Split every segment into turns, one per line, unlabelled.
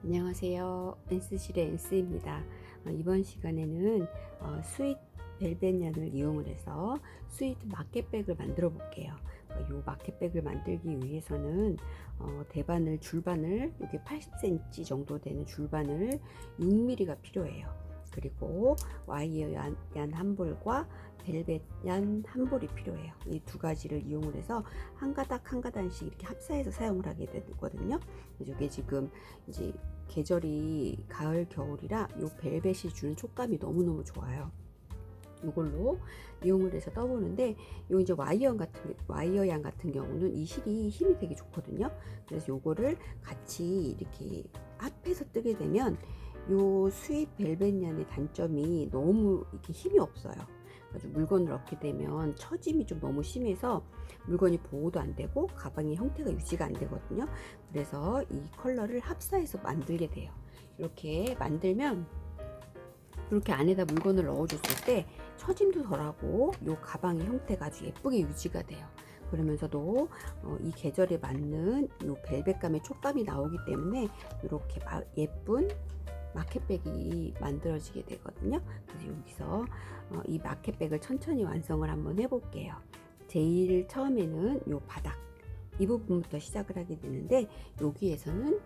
안녕하세요. 엔스실의 엔스입니다. 이번 시간에는 스윗 벨벳 얀을 이용을 해서 스윗 마켓백을 만들어 볼게요. 이 마켓백을 만들기 위해서는 대바늘 줄바늘 이게 80cm 정도 되는 줄바늘 6mm가 필요해요. 그리고 와이어 얀 한 볼과 벨벳 얀 한 볼이 필요해요. 이 두 가지를 이용을 해서 한 가닥 한 가닥씩 이렇게 합사해서 사용을 하게 되거든요. 이게 지금 이제 계절이 가을 겨울이라 이 벨벳이 주는 촉감이 너무너무 좋아요. 이걸로 이용을 해서 떠보는데, 요 이제 와이어 양 같은 경우는 이 실이 힘이 되게 좋거든요. 그래서 요거를 같이 이렇게 합해서 뜨게 되면 요 스윗 벨벳 얀의 단점이 너무 이렇게 힘이 없어요. 아주 물건을 얻게 되면 처짐이 좀 너무 심해서 물건이 보호도 안 되고 가방의 형태가 유지가 안 되거든요. 그래서 이 컬러를 합사해서 만들게 돼요. 이렇게 만들면 이렇게 안에다 물건을 넣어줬을 때 처짐도 덜하고 이 가방의 형태가 아주 예쁘게 유지가 돼요. 그러면서도 이 계절에 맞는 이 벨벳감의 촉감이 나오기 때문에 이렇게 예쁜 마켓백이 만들어지게 되거든요. 그래서 여기서 이 마켓백을 천천히 완성을 한번 해볼게요. 제일 처음에는 이 바닥 이 부분부터 시작을 하게 되는데, 여기에서는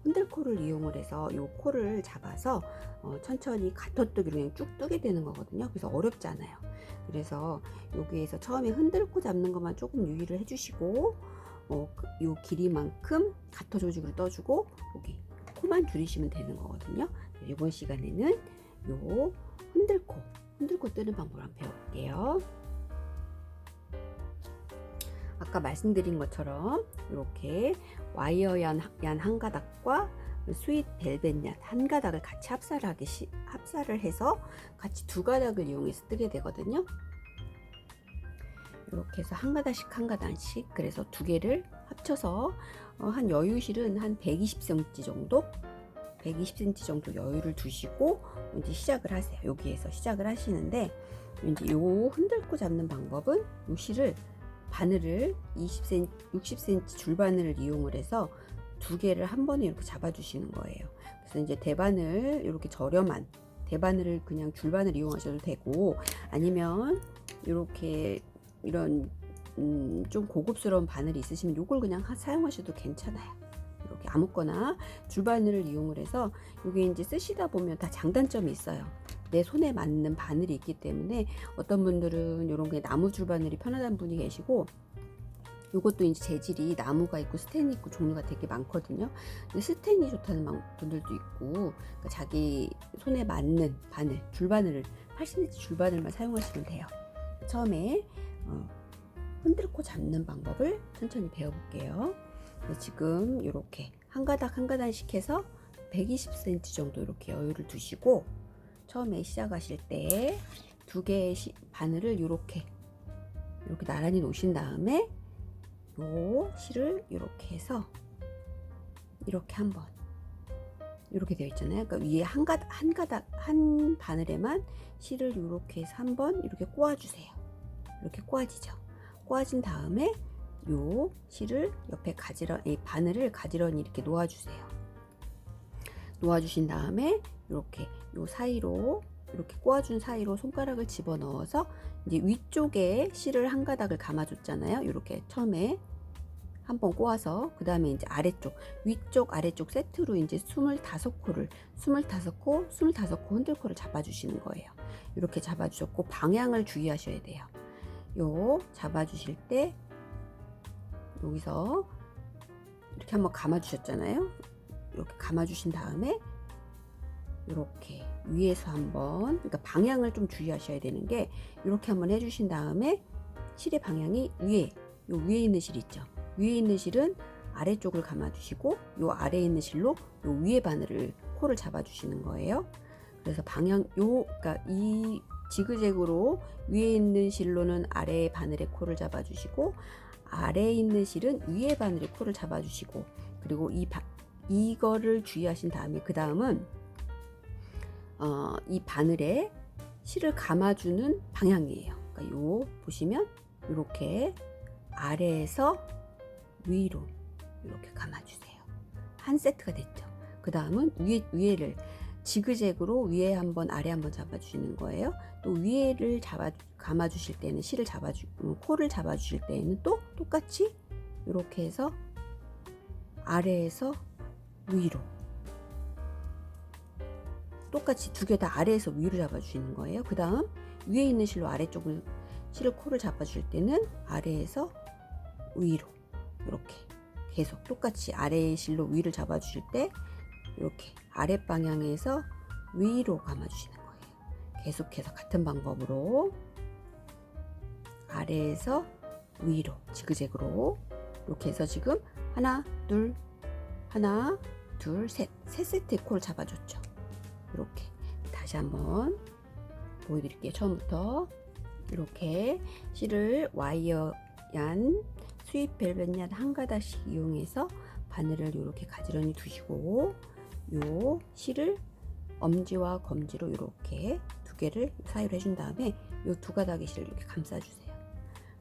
흔들코를 이용을 해서 이 코를 잡아서 천천히 가터뜨기로 그냥 쭉 뜨게 되는 거거든요. 그래서 어렵지 않아요. 그래서 여기에서 처음에 흔들코 잡는 것만 조금 유의를 해주시고, 이 길이만큼 가터 조직으로 떠주고 여기 코만 줄이시면 되는 거거든요. 이번 시간에는 요 흔들코 뜨는 방법을 한번 배워볼게요. 아까 말씀드린 것처럼 이렇게 와이어 얀 한 가닥과 스윗 벨벳 얀 한 가닥을 같이 합사를 해서 같이 두 가닥을 이용해서 뜨게 되거든요. 이렇게 해서 한 가닥씩 그래서 두 개를 합쳐서 한 여유실은 한 120cm 정도 여유를 두시고 이제 시작을 하세요. 여기에서 시작을 하시는데, 이제 요 흔들고 잡는 방법은 요 실을 바늘을 60cm 줄바늘을 이용을 해서 두 개를 한 번에 이렇게 잡아주시는 거예요. 그래서 이제 대바늘 이렇게 저렴한 대바늘을 그냥 줄바늘 이용하셔도 되고, 아니면 이렇게 이런 좀 고급스러운 바늘이 있으시면 이걸 그냥 사용하셔도 괜찮아요. 이렇게 아무거나 줄바늘을 이용을 해서 이게 이제 쓰시다 보면 다 장단점이 있어요. 내 손에 맞는 바늘이 있기 때문에 어떤 분들은 이런 게 나무 줄바늘이 편하다는 분이 계시고, 이것도 이제 재질이 나무가 있고 스텐이 있고 종류가 되게 많거든요. 근데 스텐이 좋다는 분들도 있고, 그러니까 자기 손에 맞는 바늘, 줄바늘을 80cm 줄바늘만 사용하시면 돼요. 처음에 흔들고 잡는 방법을 천천히 배워볼게요. 지금 이렇게 한 가닥씩 해서 120cm 정도 이렇게 여유를 두시고, 처음에 시작하실 때 두 개의 바늘을 이렇게 나란히 놓으신 다음에 요 실을 이렇게 해서 이렇게 한번 이렇게 되어 있잖아요. 그러니까 위에 한 바늘에만 실을 이렇게 해서 한번 이렇게 꼬아주세요. 이렇게 꼬아지죠. 꼬아진 다음에 요 실을 옆에 바늘을 가지런히 이렇게 놓아주세요. 놓아주신 다음에 이렇게 요 사이로 이렇게 꼬아준 사이로 손가락을 집어 넣어서 이제 위쪽에 실을 한 가닥을 감아줬잖아요. 이렇게 처음에 한번 꼬아서 그 다음에 이제 위쪽 아래쪽 세트로 이제 25코 흔들코를 잡아주시는 거예요. 이렇게 잡아주셨고 방향을 주의하셔야 돼요. 요 잡아주실 때 여기서 이렇게 한번 감아주셨잖아요. 이렇게 감아주신 다음에 이렇게 위에서 한번, 그러니까 방향을 좀 주의하셔야 되는 게, 이렇게 한번 해주신 다음에 실의 방향이 위에 있는 실 있죠. 위에 있는 실은 아래쪽을 감아주시고, 요 아래에 있는 실로 요 위에 코를 잡아주시는 거예요. 그래서 그러니까 이 지그재그로 위에 있는 실로는 아래의 바늘의 코를 잡아주시고, 아래에 있는 실은 위에 바늘의 코를 잡아주시고, 그리고 이거를 주의하신 다음에 그 다음은 이 바늘에 실을 감아주는 방향이에요. 그러니까 보시면 이렇게 아래에서 위로 이렇게 감아주세요. 한 세트가 됐죠. 그 다음은 위에를 지그재그로 위에 한번 아래 한번 잡아주시는 거예요. 또 위에를 감아주실 때는 코를 잡아주실 때에는 또 똑같이 이렇게 해서 아래에서 위로 똑같이 두 개 다 아래에서 위로 잡아주시는 거예요. 그 다음 위에 있는 실로 아래쪽을 코를 잡아줄 때는 아래에서 위로 이렇게 계속 똑같이 아래의 실로 위를 잡아주실 때 이렇게 아래 방향에서 위로 감아주시는 거예요. 계속해서 같은 방법으로 아래에서 위로 지그재그로 이렇게 해서 지금 하나 둘 셋 세트의 코를 잡아줬죠. 이렇게 다시 한번 보여드릴게요. 처음부터 이렇게 실을 와이어 얀 수입 벨벳 얀 한 가닥씩 이용해서 바늘을 이렇게 가지런히 두시고 요 실을 엄지와 검지로 이렇게 두 개를 사이로 해준 다음에 요 두 가닥의 실을 이렇게 감싸주세요.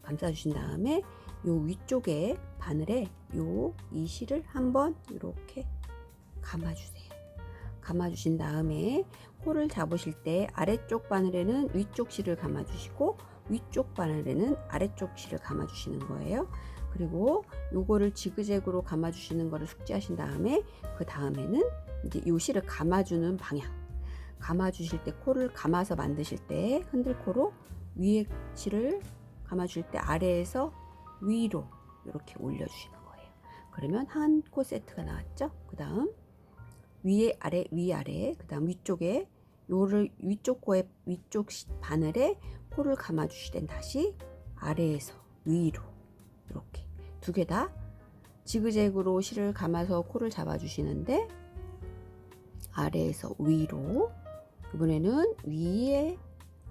감싸주신 다음에 요 위쪽에 바늘에 이 실을 한번 이렇게 감아주세요. 감아주신 다음에 코를 잡으실 때 아래쪽 바늘에는 위쪽 실을 감아주시고 위쪽 바늘에는 아래쪽 실을 감아주시는 거예요. 그리고 요거를 지그재그로 감아주시는 거를 숙지하신 다음에 그 다음에는 이제 요 실을 감아주는 방향, 감아주실 때 코를 감아서 만드실 때 흔들코로 위에 실을 감아줄 때 아래에서 위로 이렇게 올려주시는 거예요. 그러면 한 코 세트가 나왔죠. 그 다음 위에 아래 위 아래 그 다음 위쪽에 요를 위쪽 바늘에 코를 감아주실 땐 다시 아래에서 위로 이렇게 두 개 다 지그재그로 실을 감아서 코를 잡아주시는데 아래에서 위로 이번에는 위에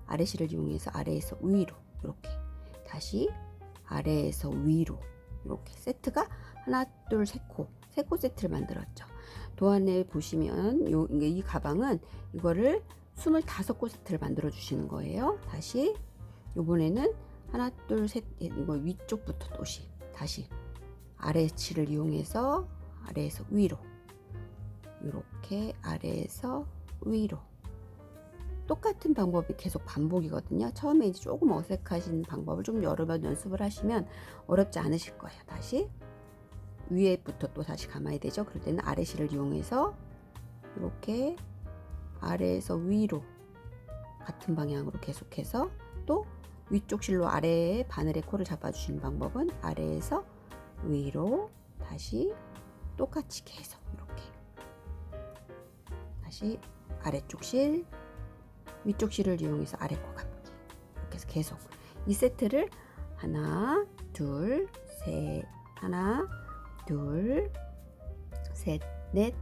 아래 실을 이용해서 아래에서 위로 이렇게 다시 아래에서 위로 이렇게 세트가 하나 둘 세 코 세트를 만들었죠. 도안에 보시면 이 가방은 이거를 25코 세트를 만들어 주시는 거예요. 다시 이번에는 하나 둘 셋 이거 위쪽부터 또시 다시 아래 실을 이용해서 아래에서 위로 이렇게 아래에서 위로 똑같은 방법이 계속 반복이거든요. 처음에 이제 조금 어색하신 방법을 좀 여러 번 연습을 하시면 어렵지 않으실 거예요. 다시 위에부터 또 다시 감아야 되죠. 그럴 때는 아래 실을 이용해서 이렇게 아래에서 위로 같은 방향으로 계속해서 또 위쪽 실로 아래에 바늘에 코를 잡아주시는 방법은 아래에서 위로 다시 똑같이 계속 이렇게 다시 아래쪽 실 위쪽 실을 이용해서 아래 코 감기 이렇게 해서 계속 이 세트를 하나 둘 셋 하나 둘 셋 넷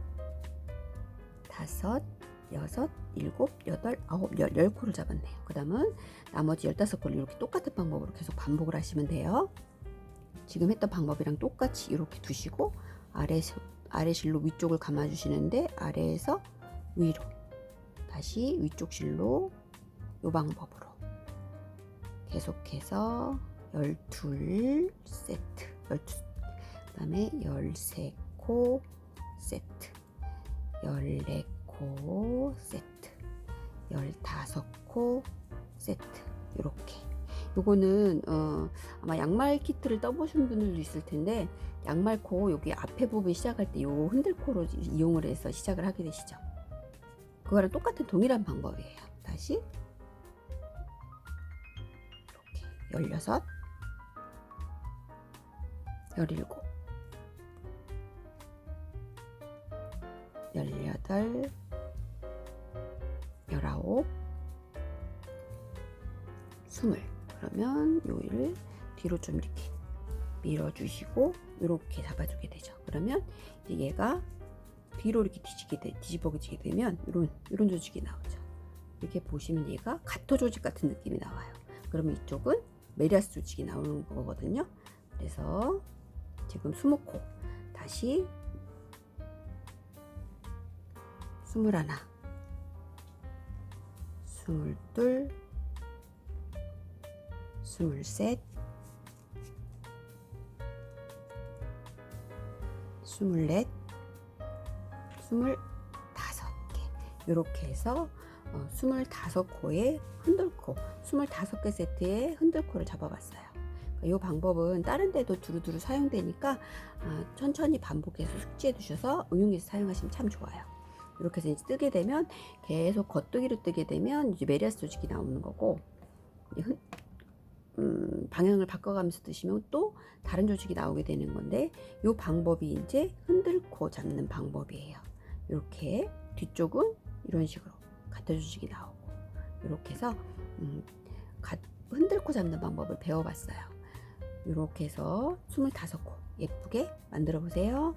다섯 여섯 일곱 여덟 아홉 열 코를 잡았네요. 그 다음은 나머지 15코를 이렇게 똑같은 방법으로 계속 반복을 하시면 돼요. 지금 했던 방법이랑 똑같이 이렇게 두시고 아래 실로 위쪽을 감아 주시는데 아래에서 위로 다시 위쪽 실로 이 방법으로 계속해서 12세트 그 다음에 13코 세트 14코 세트 15코 세트 이렇게 요거는 아마 양말 키트를 떠보신 분들도 있을 텐데 양말코 여기 앞에 부분 시작할 때 요 흔들코로 이용을 해서 시작을 하게 되시죠. 그거랑 똑같은 동일한 방법이에요. 다시 이렇게 16 17 18 19 20 그러면 요일을 뒤로 좀 이렇게 밀어주시고 이렇게 잡아주게 되죠. 그러면 이제 얘가 뒤로 이렇게 뒤집어지게 되면 이런 조직이 나오죠. 이렇게 보시면 얘가 가토 조직 같은 느낌이 나와요. 그러면 이쪽은 메리아스 조직이 나오는 거거든요. 그래서 지금 20코 다시 21 22 23 24 25개 이렇게 해서 25코에 흔들코 25개 세트에 흔들코를 잡아봤어요. 이 방법은 다른 데도 두루두루 사용되니까 천천히 반복해서 숙지해 두셔서 응용해서 사용하시면 참 좋아요. 이렇게 해서 이제 뜨게 되면 계속 겉뜨기로 뜨게 되면 이제 메리아스 조직이 나오는 거고, 방향을 바꿔가면서 뜨시면 또 다른 조직이 나오게 되는 건데, 이 방법이 이제 흔들코 잡는 방법이에요. 이렇게 뒤쪽은 이런 식으로 가타 조직이 나오고, 이렇게 해서 흔들코 잡는 방법을 배워봤어요. 이렇게 해서 25코 예쁘게 만들어 보세요.